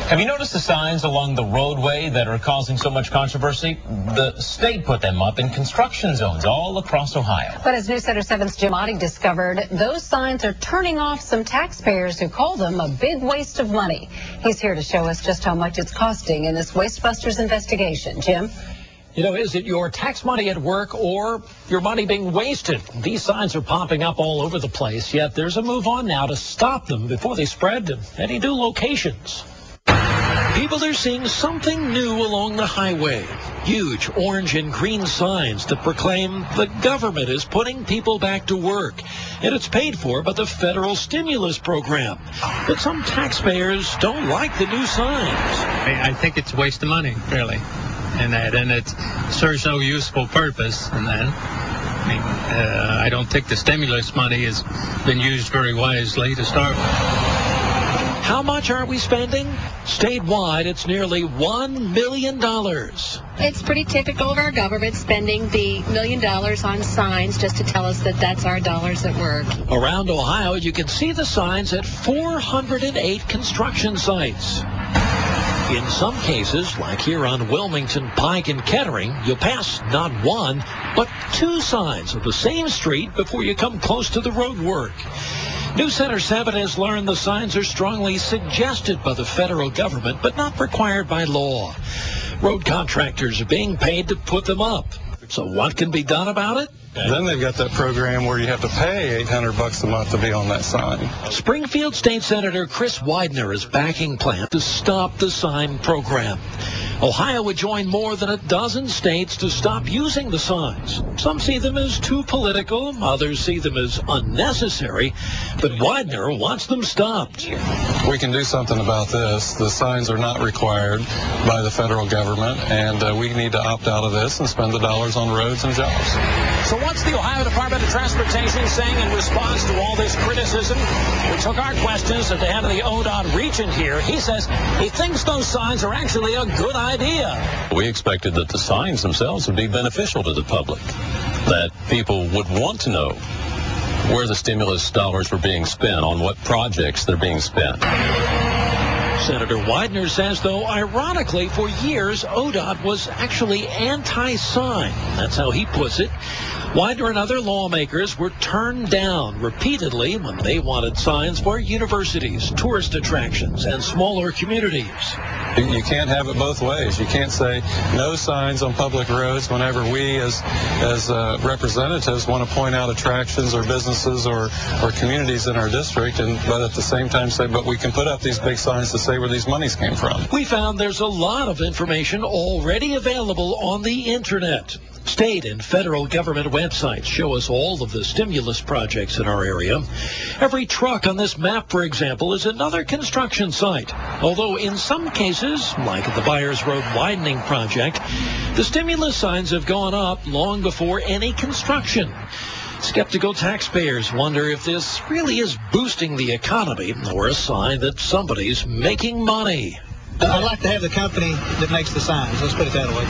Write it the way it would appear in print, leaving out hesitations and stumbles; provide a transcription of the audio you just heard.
Have you noticed the signs along the roadway that are causing so much controversy? The state put them up in construction zones all across Ohio. But as News Center 7's Jim Oddie discovered, those signs are turning off some taxpayers who call them a big waste of money. He's here to show us just how much it's costing in this Wastebusters investigation. Jim? You know, is it your tax money at work or your money being wasted? These signs are popping up all over the place, yet there's a move on now to stop them before they spread to any new locations. People are seeing something new along the highway. Huge orange and green signs that proclaim the government is putting people back to work. And it's paid for by the federal stimulus program. But some taxpayers don't like the new signs. I think it's a waste of money, really, and it serves no useful purpose in that. I don't think the stimulus money has been used very wisely to start with. How much are we spending? Statewide, it's nearly $1 million. It's pretty typical of our government spending the $1 million on signs just to tell us that that's our dollars at work. Around Ohio, you can see the signs at 408 construction sites. In some cases, like here on Wilmington, Pike, and Kettering, you'll pass not one, but two signs of the same street before you come close to the road work. News Center 7 has learned the signs are strongly suggested by the federal government, but not required by law. Road contractors are being paid to put them up. So what can be done about it? Then they've got that program where you have to pay $800 a month to be on that sign. Springfield State Senator Chris Widener is backing plans to stop the sign program. Ohio would join more than a dozen states to stop using the signs. Some see them as too political, others see them as unnecessary, but Widener wants them stopped. We can do something about this. The signs are not required by the federal government, and we need to opt out of this and spend the dollars on roads and jobs. So what's the Ohio Department of Transportation saying in response to all this criticism? We took our questions at the head of the ODOT region here. He says he thinks those signs are actually a good idea. We expected that the signs themselves would be beneficial to the public, that people would want to know where the stimulus dollars were being spent, on what projects they're being spent. Senator Widener says, though, ironically, for years, ODOT was actually anti-sign. That's how he puts it. Widener and other lawmakers were turned down repeatedly when they wanted signs for universities, tourist attractions, and smaller communities. You can't have it both ways. You can't say no signs on public roads whenever we as representatives want to point out attractions or businesses or communities in our district, but at the same time say, but we can put up these big signs to say where these monies came from. We found there's a lot of information already available on the internet. State and federal government websites show us all of the stimulus projects in our area. Every truck on this map, for example, is another construction site. Although in some cases, like at the Byers Road widening project, the stimulus signs have gone up long before any construction. Skeptical taxpayers wonder if this really is boosting the economy or a sign that somebody's making money. I'd like to have the company that makes the signs. Let's put it that way.